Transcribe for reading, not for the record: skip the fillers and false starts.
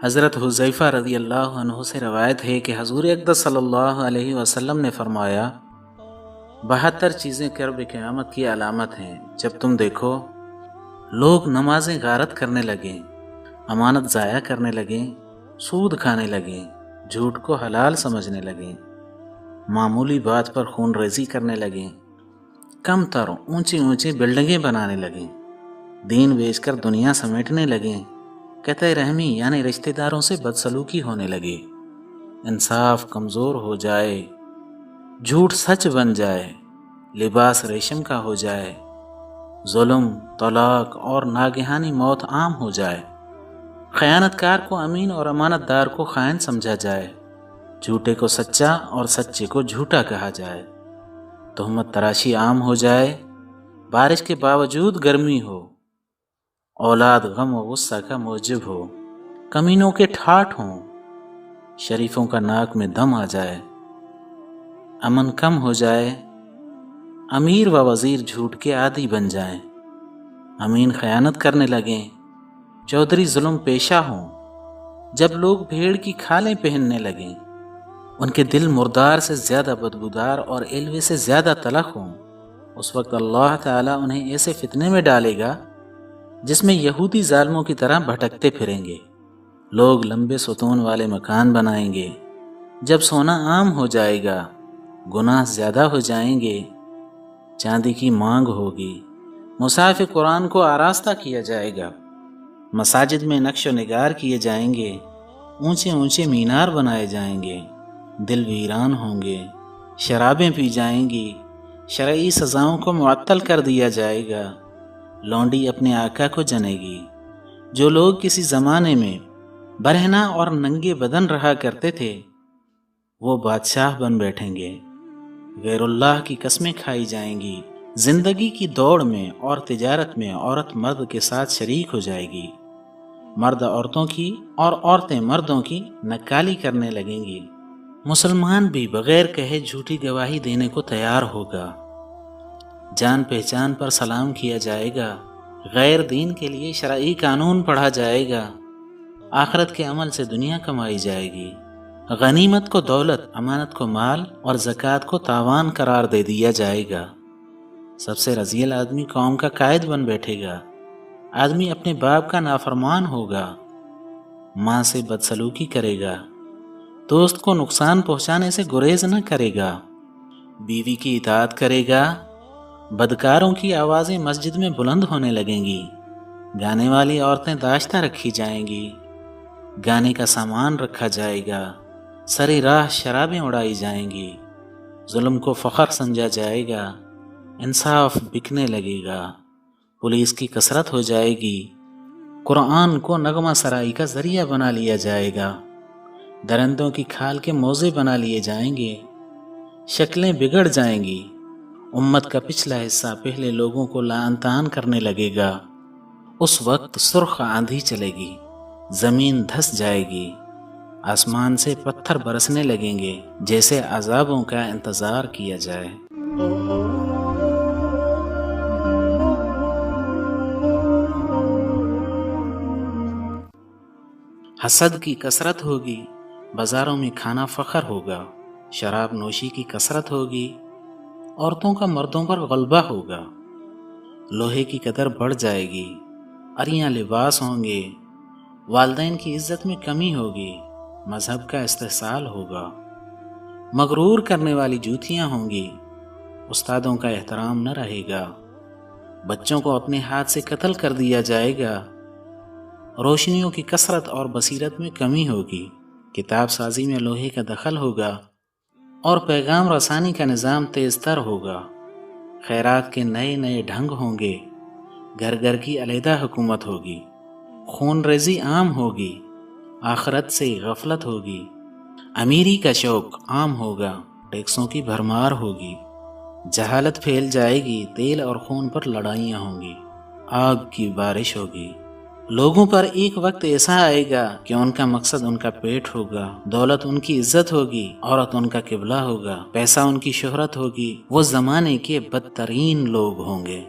حضرت حذیفہ رضی اللہ عنہ سے روایت ہے کہ حضور اقدس صلی اللہ علیہ وسلم نے فرمایا 72 چیزیں قرب قیامت کی علامت ہیں۔ جب تم دیکھو لوگ نمازیں غارت کرنے لگیں، امانت ضائع کرنے لگیں، سود کھانے لگیں، جھوٹ کو حلال سمجھنے لگیں، معمولی بات پر خون ریزی کرنے لگیں، کم تر اونچی اونچی بلڈنگیں بنانے لگیں، دین بیچ کر دنیا سمیٹنے لگیں، قطع رحمی یعنی رشتہ داروں سے بدسلوکی ہونے لگے، انصاف کمزور ہو جائے، جھوٹ سچ بن جائے، لباس ریشم کا ہو جائے، ظلم، طلاق اور ناگہانی موت عام ہو جائے، خیانت کار کو امین اور امانت دار کو خائن سمجھا جائے، جھوٹے کو سچا اور سچے کو جھوٹا کہا جائے، تہمت تراشی عام ہو جائے، بارش کے باوجود گرمی ہو، اولاد غم و غصہ کا موجب ہو، کمینوں کے ٹھاٹھ ہوں، شریفوں کا ناک میں دم آ جائے، امن کم ہو جائے، امیر و وزیر جھوٹ کے عادی بن جائیں، امین خیانت کرنے لگیں، چودھری ظلم پیشہ ہوں، جب لوگ بھیڑ کی کھالیں پہننے لگیں، ان کے دل مردار سے زیادہ بدبودار اور علوے سے زیادہ تلخ ہوں، اس وقت اللہ تعالیٰ انہیں ایسے فتنے میں ڈالے گا جس میں یہودی ظالموں کی طرح بھٹکتے پھریں گے۔ لوگ لمبے ستون والے مکان بنائیں گے، جب سونا عام ہو جائے گا، گناہ زیادہ ہو جائیں گے، چاندی کی مانگ ہوگی، مصحف قرآن کو آراستہ کیا جائے گا، مساجد میں نقش و نگار کیے جائیں گے، اونچے اونچے مینار بنائے جائیں گے، دل ویران ہوں گے، شرابیں پی جائیں گی، شرعی سزاؤں کو معطل کر دیا جائے گا، لونڈی اپنے آقا کو جنے گی۔ جو لوگ کسی زمانے میں برہنہ اور ننگے بدن رہا کرتے تھے وہ بادشاہ بن بیٹھیں گے، غیر اللہ کی قسمیں کھائی جائیں گی، زندگی کی دوڑ میں اور تجارت میں عورت مرد کے ساتھ شریک ہو جائے گی، مرد عورتوں کی اور عورتیں مردوں کی نکالی کرنے لگیں گی، مسلمان بھی بغیر کہے جھوٹی گواہی دینے کو تیار ہوگا، جان پہچان پر سلام کیا جائے گا، غیر دین کے لیے شرعی قانون پڑھا جائے گا، آخرت کے عمل سے دنیا کمائی جائے گی، غنیمت کو دولت، امانت کو مال اور زکوٰۃ کو تاوان قرار دے دیا جائے گا، سب سے رذیل آدمی قوم کا قائد بن بیٹھے گا، آدمی اپنے باپ کا نافرمان ہوگا، ماں سے بدسلوکی کرے گا، دوست کو نقصان پہنچانے سے گریز نہ کرے گا، بیوی کی اطاعت کرے گا، بدکاروں کی آوازیں مسجد میں بلند ہونے لگیں گی، گانے والی عورتیں داشتہ رکھی جائیں گی، گانے کا سامان رکھا جائے گا، سری راہ شرابیں اڑائی جائیں گی، ظلم کو فخر سمجھا جائے گا، انصاف بکنے لگے گا، پولیس کی کثرت ہو جائے گی، قرآن کو نغمہ سرائی کا ذریعہ بنا لیا جائے گا، درندوں کی کھال کے موزے بنا لیے جائیں گے، شکلیں بگڑ جائیں گی، امت کا پچھلا حصہ پہلے لوگوں کو لعن طعن کرنے لگے گا، اس وقت سرخ آندھی چلے گی، زمین دھس جائے گی، آسمان سے پتھر برسنے لگیں گے جیسے عذابوں کا انتظار کیا جائے۔ حسد کی کثرت ہوگی، بازاروں میں کھانا فخر ہوگا، شراب نوشی کی کثرت ہوگی، عورتوں کا مردوں پر غلبہ ہوگا، لوہے کی قدر بڑھ جائے گی، عریاں لباس ہوں گے، والدین کی عزت میں کمی ہوگی، مذہب کا استحصال ہوگا، مغرور کرنے والی جوتیاں ہوں گی، استادوں کا احترام نہ رہے گا، بچوں کو اپنے ہاتھ سے قتل کر دیا جائے گا، روشنیوں کی کثرت اور بصیرت میں کمی ہوگی، کتاب سازی میں لوہے کا دخل ہوگا اور پیغام رسانی کا نظام تیز تر ہوگا، خیرات کے نئے نئے ڈھنگ ہوں گے، گھر گھر کی علیحدہ حکومت ہوگی، خون ریزی عام ہوگی، آخرت سے غفلت ہوگی، امیری کا شوق عام ہوگا، ٹیکسوں کی بھرمار ہوگی، جہالت پھیل جائے گی، تیل اور خون پر لڑائیاں ہوں گی، آگ کی بارش ہوگی، لوگوں پر ایک وقت ایسا آئے گا کہ ان کا مقصد ان کا پیٹ ہوگا، دولت ان کی عزت ہوگی، عورت ان کا قبلہ ہوگا، پیسہ ان کی شہرت ہوگی، وہ زمانے کے بدترین لوگ ہوں گے۔